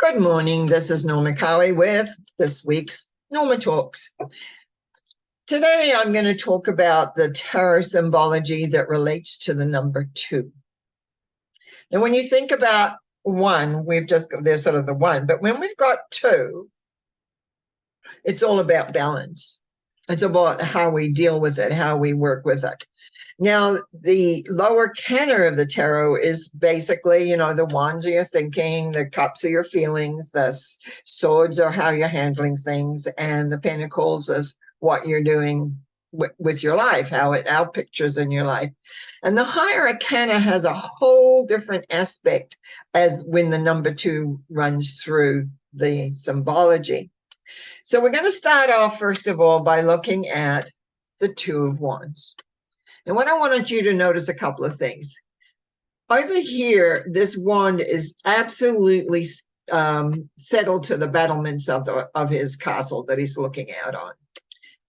Good morning. This is Norma Cowie with this week's Norma Talks. Today, I'm going to talk about the tarot symbology that relates to the number 2. Now, when you think about 1, there's sort of the 1, but when we've got 2, it's all about balance. It's about how we deal with it, how we work with it. Now, the lower arcana of the tarot is basically, the wands are your thinking, the cups are your feelings, the swords are how you're handling things, and the pentacles is what you're doing with your life, how it outpictures in your life. And the higher arcana has a whole different aspect as when the number 2 runs through the symbology. So we're going to start off, first of all, by looking at the 2 of Wands. And what I wanted you to notice a couple of things. Over here, this wand is absolutely settled to the battlements of his castle that he's looking out on.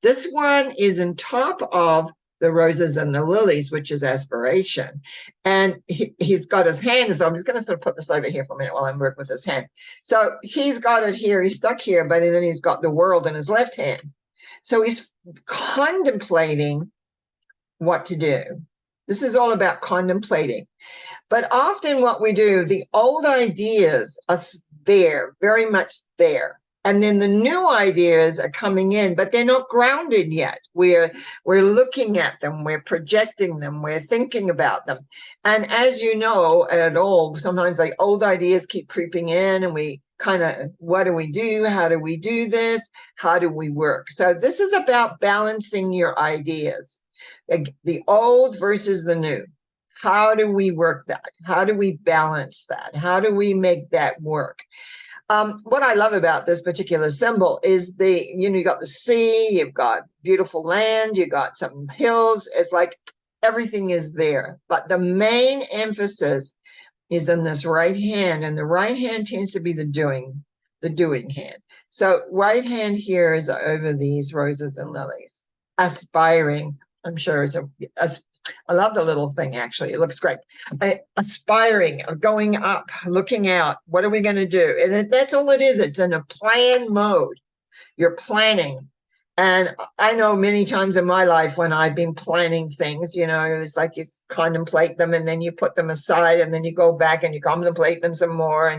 This one is on top of the roses and the lilies, which is aspiration. And he's got his hand, so I'm just going to sort of put this over here for a minute while I'm working with his hand. So he's got it here, he's stuck here, but then he's got the world in his left hand. So he's contemplating what to do. This is all about contemplating. But often what we do, the old ideas are there, very much there. And then the new ideas are coming in, but they're not grounded yet. We're looking at them, we're projecting them, we're thinking about them. And as you know, sometimes like old ideas keep creeping in and we kind of, what do we do? How do we do this? How do we work? So this is about balancing your ideas. The old versus the new. How do we work that? How do we balance that? How do we make that work? What I love about this particular symbol is you got the sea, you've got beautiful land, you got some hills. It's like everything is there. But the main emphasis is in this right hand, and the right hand tends to be the doing hand. So right hand here is over these roses and lilies, aspiring. I'm sure I love the little thing, actually. It looks great. Aspiring, going up, looking out. What are we going to do? And that's all it is. It's in a plan mode. You're planning. And I know many times in my life when I've been planning things, it's like you contemplate them and then you put them aside and then you go back and you contemplate them some more.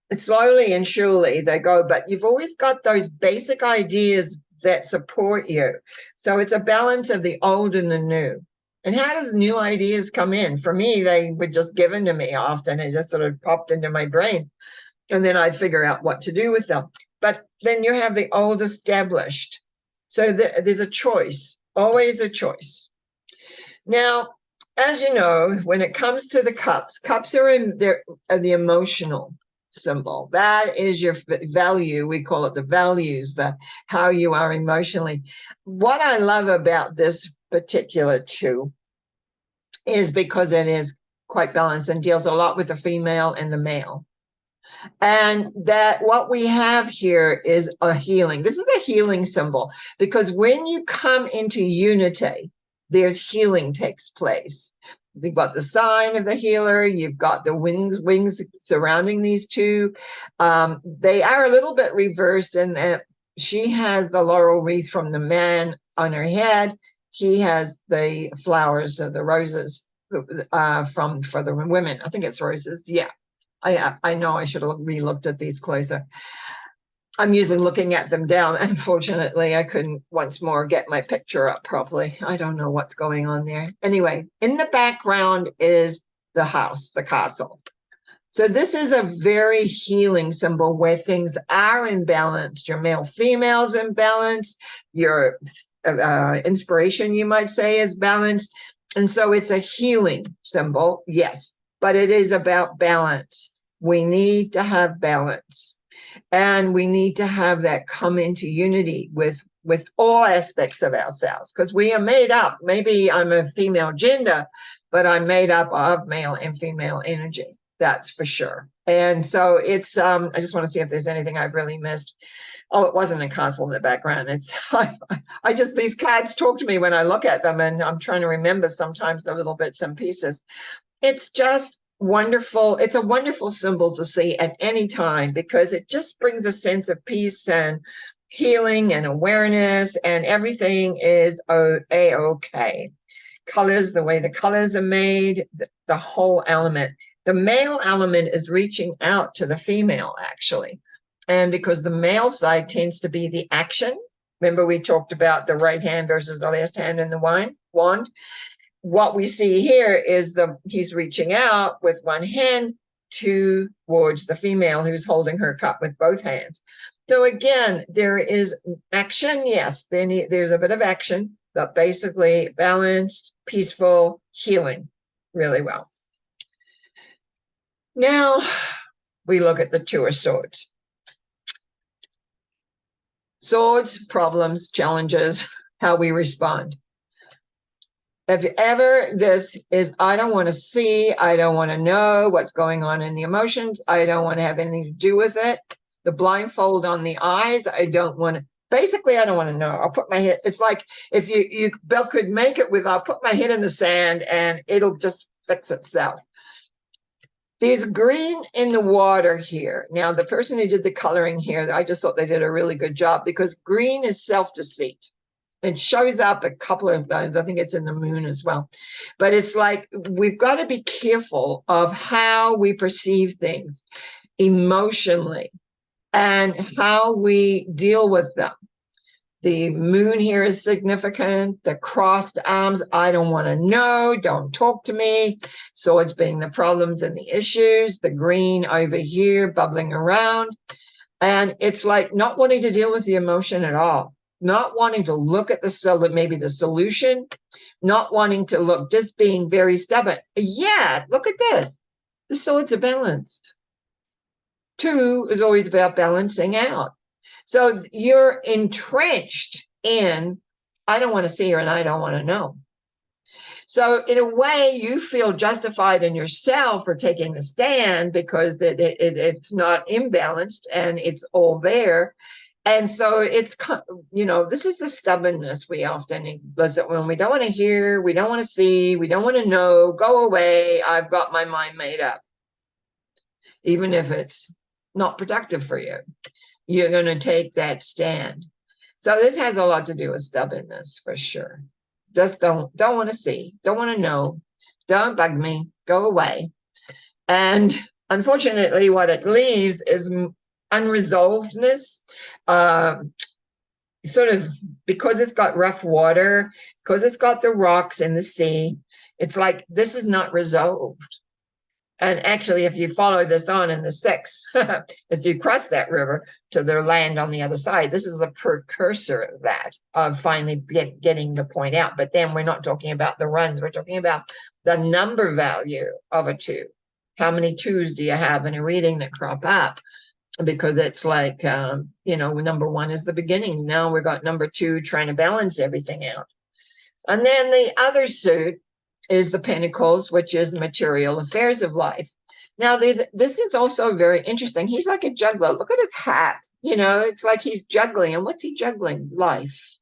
And slowly and surely they go. But you've always got those basic ideas that support you. So it's a balance of the old and the new. And how does new ideas come in? For me, they were just given to me often. It just sort of popped into my brain. And then I'd figure out what to do with them. But then you have the old established. So there's a choice, always a choice. Now, as you know, when it comes to the cups are the emotional symbol. That is your value. We call it the values, how you are emotionally. What I love about this particular 2 is because it is quite balanced and deals a lot with the female and the male. And that what we have here is a healing. This is a healing symbol because when you come into unity, there's healing takes place. You've got the sign of the healer. You've got the wings surrounding these 2. They are a little bit reversed in that she has the laurel wreath from the man on her head. He has the flowers of the roses for the women. I think it's roses. Yeah, I know I should have re-looked at these closer. I'm usually looking at them down. Unfortunately, I couldn't once more get my picture up properly. I don't know what's going on there. Anyway, in the background is the house, the castle. So this is a very healing symbol where things are in balance. Your male-female's in balance. Your inspiration, you might say, is balanced. And so it's a healing symbol, yes, but it is about balance. We need to have balance. And we need to have that come into unity with all aspects of ourselves, because we are made up. Maybe I'm a female gender, but I'm made up of male and female energy. That's for sure. And so it's, I just want to see if there's anything I've really missed. Oh, it wasn't a castle in the background. It's, these cards talk to me when I look at them, and I'm trying to remember sometimes the little bits and pieces. It's just wonderful. It's a wonderful symbol to see at any time because it just brings a sense of peace and healing and awareness, and everything is a-okay. Colors, the way the colors are made, the whole element. The male element is reaching out to the female, actually. And because the male side tends to be the action. Remember, we talked about the right hand versus the left hand in the wand. What we see here is he's reaching out with one hand towards the female who's holding her cup with both hands. So again, there is action. Yes, there's a bit of action, but basically balanced, peaceful, healing really well. Now we look at the Two of Swords. Swords, problems, challenges, how we respond. If ever this is, I don't want to see, I don't want to know what's going on in the emotions, I don't want to have anything to do with it. The blindfold on the eyes, I don't want to, basically, I don't want to know. I'll put my head, it's like if you could make it with, I'll put my head in the sand and it'll just fix itself. There's green in the water here. Now, the person who did the coloring here, I just thought they did a really good job because green is self-deceit. It shows up a couple of times. I think it's in the moon as well. But it's like we've got to be careful of how we perceive things emotionally and how we deal with them. The moon here is significant. The crossed arms, I don't want to know. Don't talk to me. Swords being the problems and the issues. The green over here bubbling around. And it's like not wanting to deal with the emotion at all. Not wanting to look at maybe the solution, not wanting to look, just being very stubborn. Yeah, look at this. The swords are balanced. Two is always about balancing out. So you're entrenched in, I don't want to see her and I don't want to know. So in a way, you feel justified in yourself for taking the stand because it's not imbalanced and it's all there. And so it's, this is the stubbornness we often elicit when we don't want to hear, we don't want to see, we don't want to know, go away, I've got my mind made up. Even if it's not productive for you, you're going to take that stand. So this has a lot to do with stubbornness for sure. Just don't want to see, don't want to know, don't bug me, go away. And unfortunately, what it leaves is unresolvedness, sort of because it's got rough water, because it's got the rocks in the sea, it's like this is not resolved. And actually, if you follow this on in the 6, as you cross that river to their land on the other side, this is the precursor of that, of finally getting the point out. But then we're not talking about the runs, we're talking about the number value of a 2. How many 2s do you have in a reading that crop up? Because it's like, number 1 is the beginning. Now we've got number 2 trying to balance everything out. And then the other suit is the Pentacles, which is the material affairs of life. Now, this is also very interesting. He's like a juggler. Look at his hat. It's like he's juggling. And what's he juggling? Life.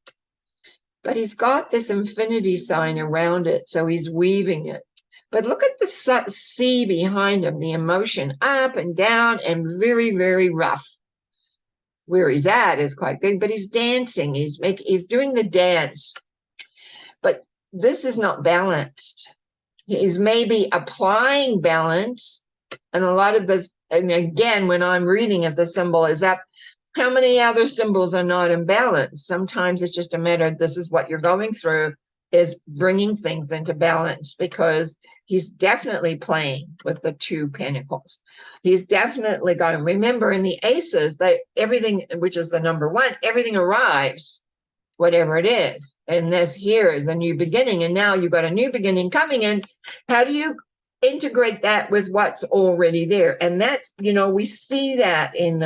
But he's got this infinity sign around it, so he's weaving it. But look at the sea behind him, the emotion up and down and very, very rough. Where he's at is quite big, but he's dancing. He's doing the dance. But this is not balanced. He's maybe applying balance. And a lot of this, and again, when I'm reading if the symbol is up, how many other symbols are not in balance? Sometimes it's just a matter of this is what you're going through, is bringing things into balance, because he's definitely playing with the 2 pentacles. He's definitely got to remember in the aces that everything, which is the number 1, everything arrives, whatever it is. And this here is a new beginning. And now you've got a new beginning coming in. How do you integrate that with what's already there? And that's, we see that in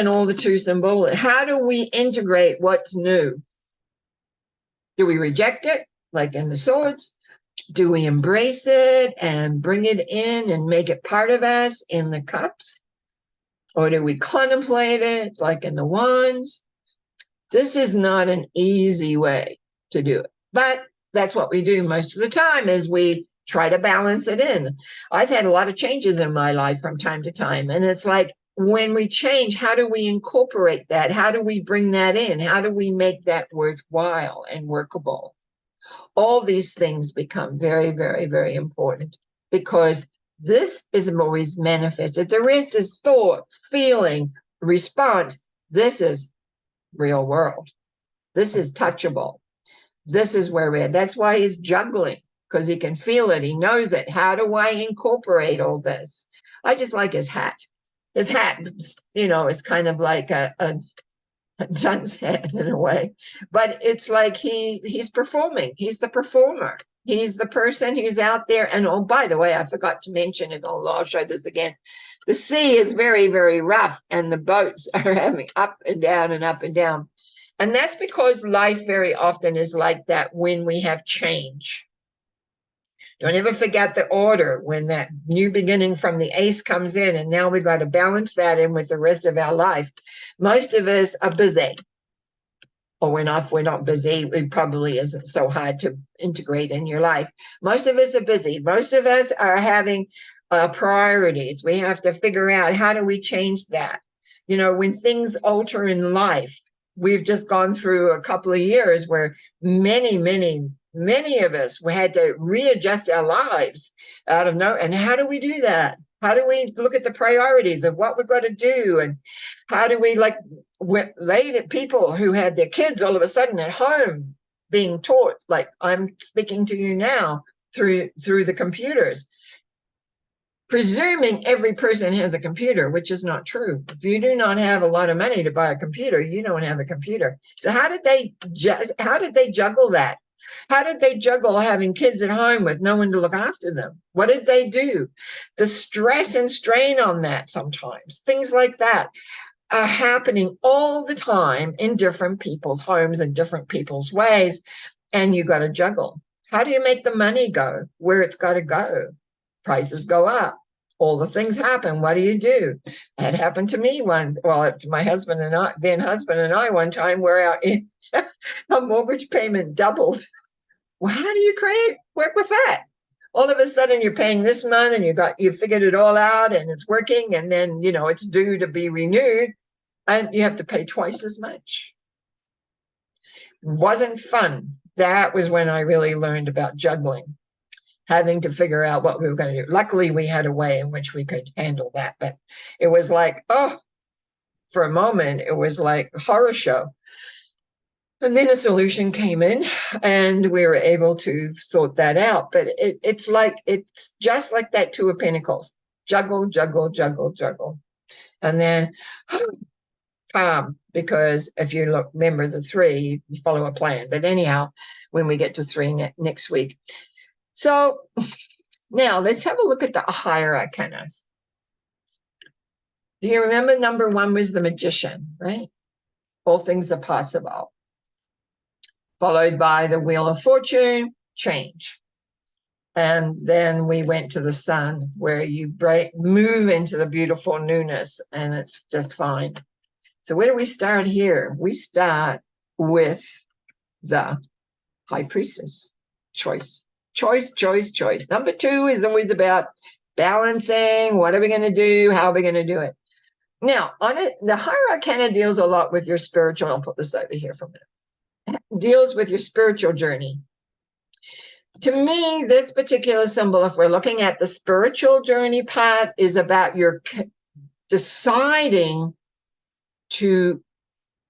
all the 2 symbols. How do we integrate what's new? Do we reject it, like in the swords? Do we embrace it and bring it in and make it part of us in the cups? Or do we contemplate it, like in the wands? This is not an easy way to do it. But that's what we do most of the time, is we try to balance it in. I've had a lot of changes in my life from time to time. And it's like, when we change, how do we incorporate that? How do we bring that in? How do we make that worthwhile and workable? All these things become very, very, very important, because this is always manifested. The rest is thought, feeling, response. This is real world. This is touchable. This is where we're at. That's why he's juggling, because he can feel it. He knows it. How do I incorporate all this? I just like his hat. His hat, it's kind of like a John's head in a way, but it's like he's performing. He's the performer. He's the person who's out there. And oh, by the way, I forgot to mention it. Oh, I'll show this again. The sea is very, very rough, and the boats are having up and down and up and down. And that's because life very often is like that when we have change. Don't ever forget the order when that new beginning from the ace comes in, and now we've got to balance that in with the rest of our life. Most of us are busy. Or we're not busy. It probably isn't so hard to integrate in your life. Most of us are busy. Most of us are having priorities. We have to figure out, how do we change that? When things alter in life, we've just gone through a couple of years where many of us, we had to readjust our lives out of nowhere. And how do we do that? How do we look at the priorities of what we've got to do? And how do we, like, people who had their kids all of a sudden at home being taught, like I'm speaking to you now through the computers, presuming every person has a computer, which is not true. If you do not have a lot of money to buy a computer, you don't have a computer. So how did they juggle that? How did they juggle having kids at home with no one to look after them? What did they do? The stress and strain on that, sometimes things like that are happening all the time in different people's homes and different people's ways. And you got to juggle. How do you make the money go where it's got to go? Prices go up. All the things happen. What do? That happened to me to my husband and I, one time, where our mortgage payment doubled. Well, how do you work with that? All of a sudden you're paying this month and you figured it all out and it's working, and then, it's due to be renewed and you have to pay twice as much. Wasn't fun. That was when I really learned about juggling, having to figure out what we were going to do. Luckily, we had a way in which we could handle that, but it was like, for a moment, it was like a horror show. And then a solution came in and we were able to sort that out. But it's just like that Two of Pentacles. Juggle, juggle, juggle, juggle. And then calm, because if you remember the three, you follow a plan. But anyhow, when we get to three next week. So now let's have a look at the Higher Arcana. Do you remember number one was the Magician, right? All things are possible. Followed by the Wheel of Fortune, change. And then we went to the Sun, where you move into the beautiful newness, and it's just fine. So where do we start here? We start with the High Priestess, choice. Choice, choice, choice. Number two is always about balancing. What are we going to do? How are we going to do it? Now, the Higher Arcana deals a lot with your spiritual. I'll put this over here for a minute. Deals with your spiritual journey. To me, this particular symbol, if we're looking at the spiritual journey part, is about your deciding to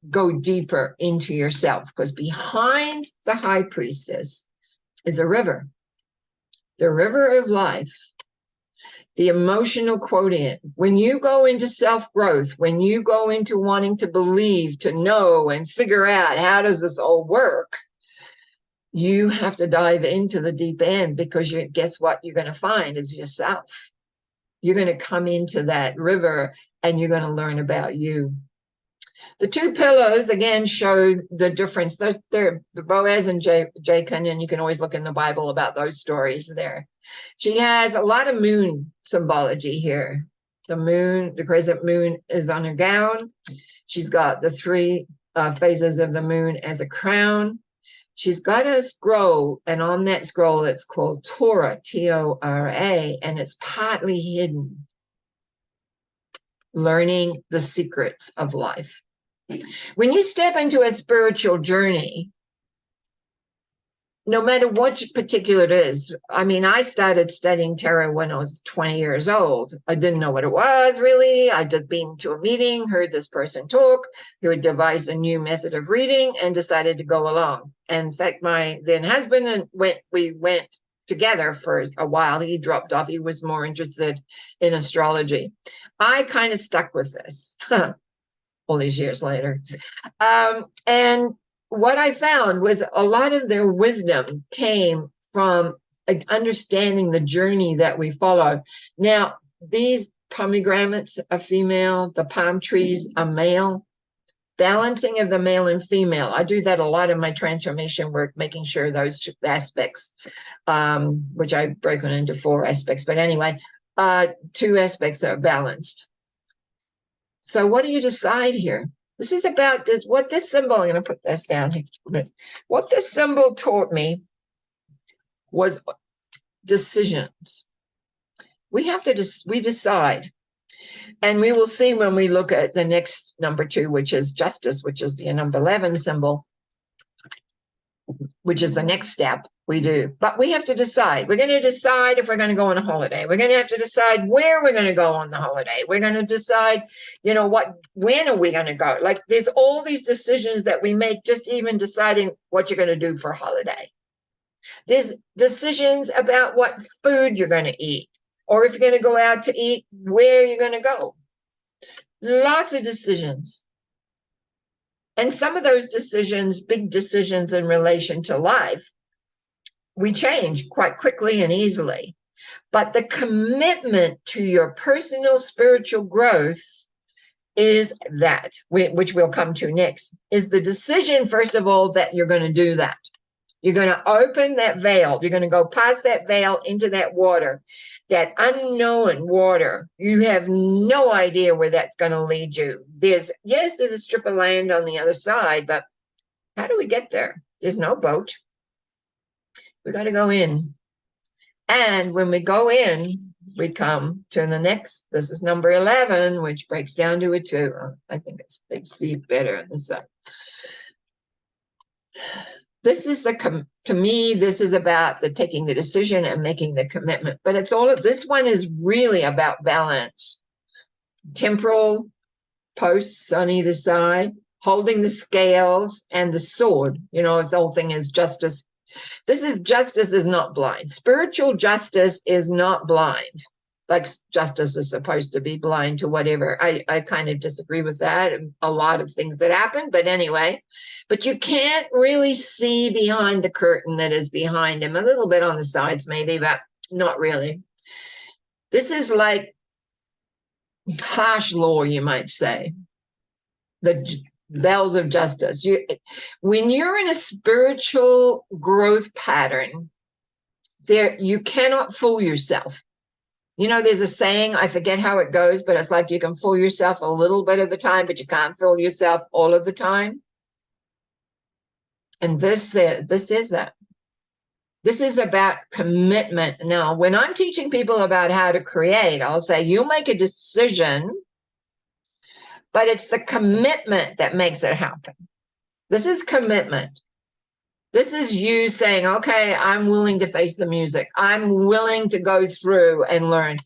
go deeper into yourself, because behind the High Priestess is a river, the river of life, the emotional quotient. When you go into self-growth, when you go into wanting to believe, to know, and figure out how does this all work, you have to dive into the deep end, because guess what you're going to find is yourself. You're going to come into that river and you're going to learn about you. The two pillars, again, show the difference. They're Boaz and Jachin, and you can always look in the Bible about those stories there. She has a lot of moon symbology here. The moon, the crescent moon, is on her gown. She's got the three phases of the moon as a crown. she's got a scroll, and on that scroll, it's called Torah, T-O-R-A, and it's partly hidden, learning the secrets of life. When you step into a spiritual journey, no matter what particular it is, I mean, I started studying tarot when I was 20 years old. I didn't know what it was really. I just been to a meeting, heard this person talk, who had devised a new method of reading, and decided to go along. And in fact, my then husband and we went together for a while. He dropped off. He was more interested in astrology. I kind of stuck with this all these years later. And what I found was a lot of their wisdom came from understanding the journey that we followed. Now, these pomegranates are female, the palm trees are male, balancing of the male and female. I do that a lot in my transformation work, making sure those two aspects, which I've broken into 4 aspects, but anyway, 2 aspects are balanced. So what do you decide here? This is about this, what this symbol, I'm going to put this down here. What this symbol taught me was decisions. We have to, we decide. And we will see when we look at the next number 2, which is justice, which is the number 11 symbol, which is the next step we do. But we have to decide. We're going to decide if we're going to go on a holiday. We're going to have to decide where we're going to go on the holiday. We're going to decide, you know, when are we going to go? Like there's all these decisions that we make, just even deciding what you're going to do for a holiday. There's decisions about what food you're going to eat, or if you're going to go out to eat, where you're going to go. Lots of decisions. And some of those decisions, big decisions in relation to life, we change quite quickly and easily. But the commitment to your personal spiritual growth is that, which we'll come to next, is the decision, first of all, that you're going to do that. You're going to open that veil. You're going to go past that veil into that water, that unknown water. You have no idea where that's going to lead you. There's a strip of land on the other side, but how do we get there? There's no boat. We got to go in. And when we go in, we come to the next, this is number 11, which breaks down to a 2. I think they see it better on this side. This is to me, this is about the taking the decision and making the commitment. But it's all of this one is really about balance. Temporal posts on either side, holding the scales and the sword. You know, the whole thing is justice. Justice is not blind. Spiritual justice is not blind. Like justice is supposed to be blind to whatever. I kind of disagree with that and a lot of things that happen, but anyway, but you can't really see behind the curtain that is behind him. A little bit on the sides maybe, but not really. This is like harsh law, you might say. The bells of justice. When you're in a spiritual growth pattern, you cannot fool yourself. You know, there's a saying, I forget how it goes, but it's like you can fool yourself a little bit of the time, but you can't fool yourself all of the time. And this is that. This is about commitment. Now, when I'm teaching people about how to create, I'll say, you make a decision, but it's the commitment that makes it happen. This is commitment. This is you saying, okay, I'm willing to face the music. I'm willing to go through and learn.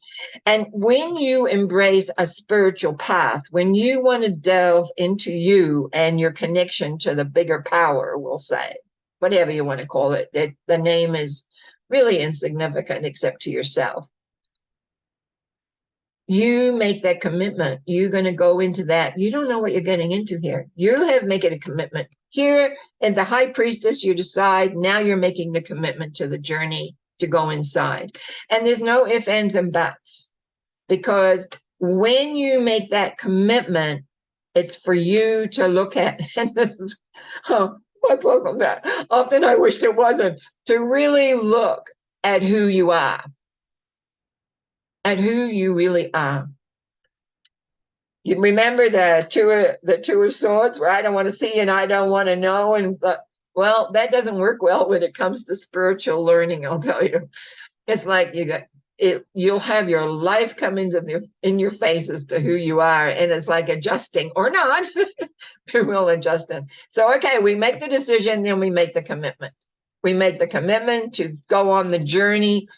And when you embrace a spiritual path, when you want to delve into you and your connection to the bigger power, we'll say, whatever you want to call it, the name is really insignificant except to yourself. You make that commitment. You're going to go into that. You don't know what you're getting into here. You have made it a commitment. Here in the High Priestess, you decide now you're making the commitment to the journey to go inside. And there's no ifs, ands, and buts. Because when you make that commitment, it's for you to look at, and this is, my book on that. Often I wished it wasn't, to really look at who you are. At who you really are. You remember the two of swords, where I don't want to see and I don't want to know, and Well, that doesn't work well when it comes to spiritual learning, I'll tell you. It's like you'll have your life come in your face as to who you are, and it's like adjusting or not. We'll adjust it. So, okay, we make the decision, then we make the commitment. We make the commitment to go on the journey,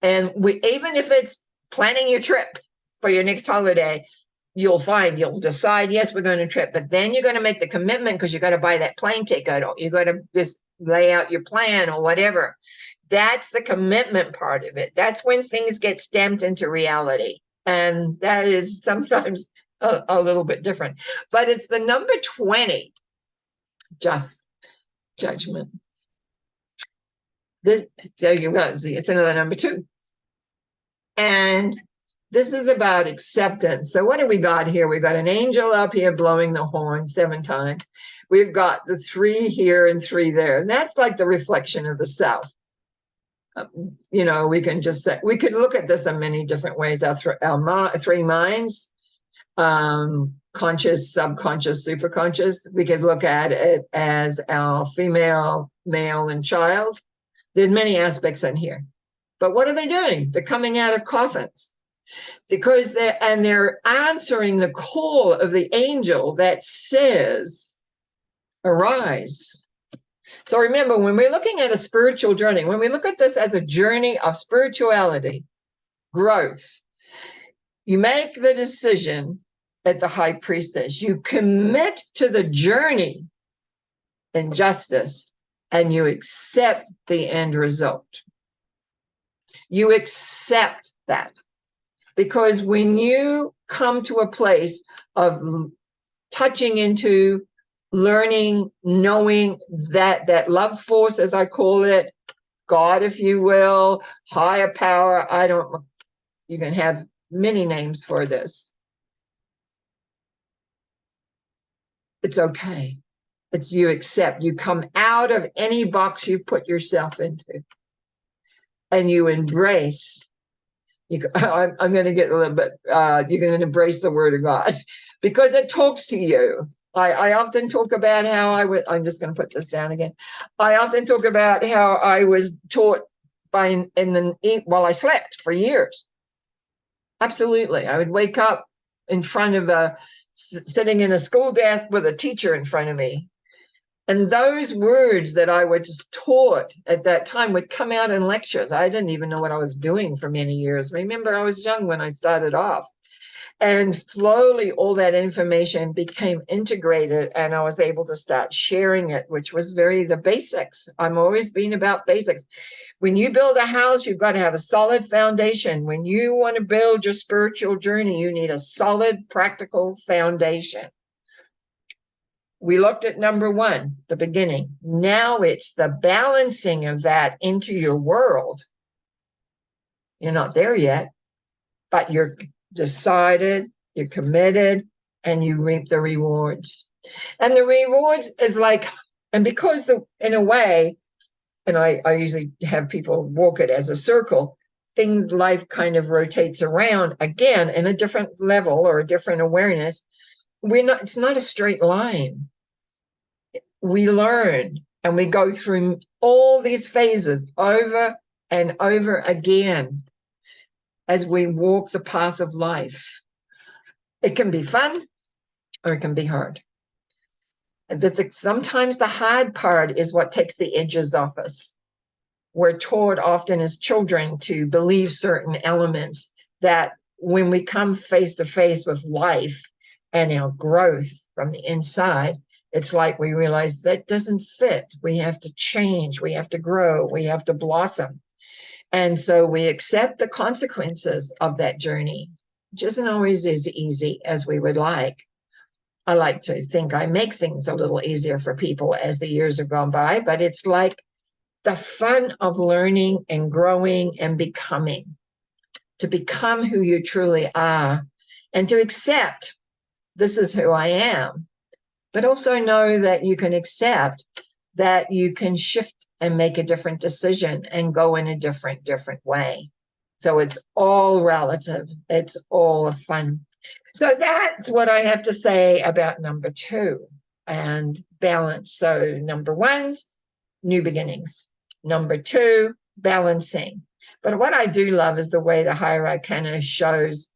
and even if it's planning your trip for your next holiday, you'll decide, yes, we're going to trip, but then you're going to make the commitment because you got to buy that plane ticket, or you got to just lay out your plan or whatever. That's the commitment part of it. That's when things get stamped into reality. And that is sometimes a little bit different. But it's the number 20, judgment. There you go. See, it's another number 2. And this is about acceptance. So what do we got here? We've got an angel up here blowing the horn 7 times. We've got the 3 here and 3 there. And that's like the reflection of the self. We can just say, we could look at this in many different ways. Our 3 minds, conscious, subconscious, superconscious. We could look at it as our female, male, and child. There's many aspects in here. But what are they doing? They're coming out of coffins because they're answering the call of the angel that says, arise. So remember, when we're looking at a spiritual journey, when we look at this as a journey of spirituality, growth, you make the decision at the High Priestess. You commit to the journey in justice, and you accept the end result. You accept that. Because when you come to a place of touching into learning, knowing that love force, as I call it, God, if you will, higher power, you can have many names for this. It's okay. It's you accept. You come out of any box you put yourself into, and you embrace. I'm going to get a little bit, you're going to embrace the word of God because it talks to you. I often talk about how I'm just going to put this down again. I often talk about how I was taught while I slept for years. Absolutely. I would wake up in front of sitting in a school desk with a teacher in front of me. And those words that I was taught at that time would come out in lectures. I didn't even know what I was doing for many years. Remember, I was young when I started off. And slowly all that information became integrated, and I was able to start sharing it, which was the basics. I'm always being about basics. When you build a house, you've got to have a solid foundation. When you want to build your spiritual journey, you need a solid, practical foundation. We looked at number 1, the beginning. Now it's the balancing of that into your world. You're not there yet, but you're decided, you're committed, and you reap the rewards. And the rewards is because in a way, and I usually have people walk it as a circle, life kind of rotates around again in a different level or a different awareness. It's not a straight line. We learn and we go through all these phases over and over again as we walk the path of life. It can be fun or it can be hard. Sometimes the hard part is what takes the edges off us. We're taught often as children to believe certain elements that when we come face to face with life and our growth from the inside, it's like we realize that doesn't fit. We have to change. We have to grow. We have to blossom. And so we accept the consequences of that journey, which isn't always as easy as we would like. I like to think I make things a little easier for people as the years have gone by, but it's like the fun of learning and growing and becoming, to become who you truly are and to accept this is who I am, but also know that you can accept that you can shift and make a different decision and go in a different way. So it's all relative. It's all fun. So that's what I have to say about number 2 and balance. So number 1's new beginnings. Number 2, balancing. But what I do love is the way the Higher Arcana shows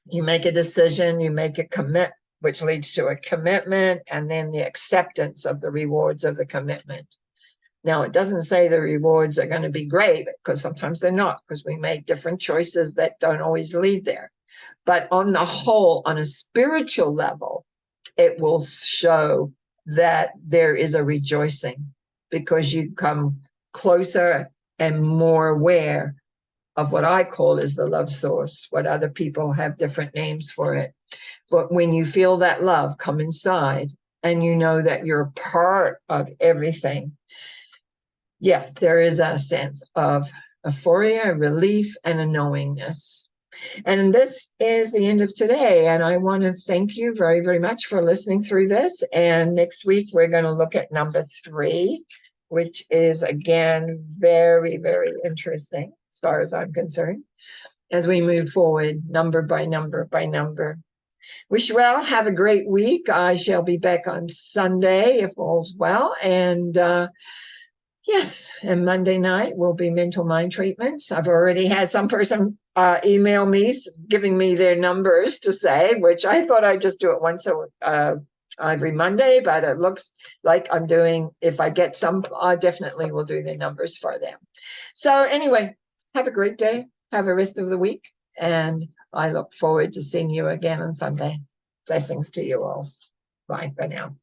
you make a decision, you make a commit, which leads to a commitment, and then the acceptance of the rewards of the commitment. Now, it doesn't say the rewards are going to be great, because sometimes they're not, because we make different choices that don't always lead there. But on the whole, on a spiritual level, it will show that there is a rejoicing, because you come closer and more aware of what I call is the love source, what other people have different names for it. But when you feel that love come inside and you know that you're part of everything, yes, there is a sense of euphoria, relief, and a knowingness. And this is the end of today. And I want to thank you very, very much for listening through this. And next week, we're going to look at number 3, which is, again, very, very interesting as far as I'm concerned, as we move forward, number by number by number. Wish you well. Have a great week. I shall be back on Sunday, if all's well. And yes, and Monday night will be mental mind treatments. I've already had some person email me, giving me their numbers to say, which I thought I'd just do it once every Monday, but it looks like I'm doing, if I get some, I definitely will do their numbers for them. So anyway, have a great day. Have a rest of the week. And I look forward to seeing you again on Sunday. Blessings to you all. Bye for now.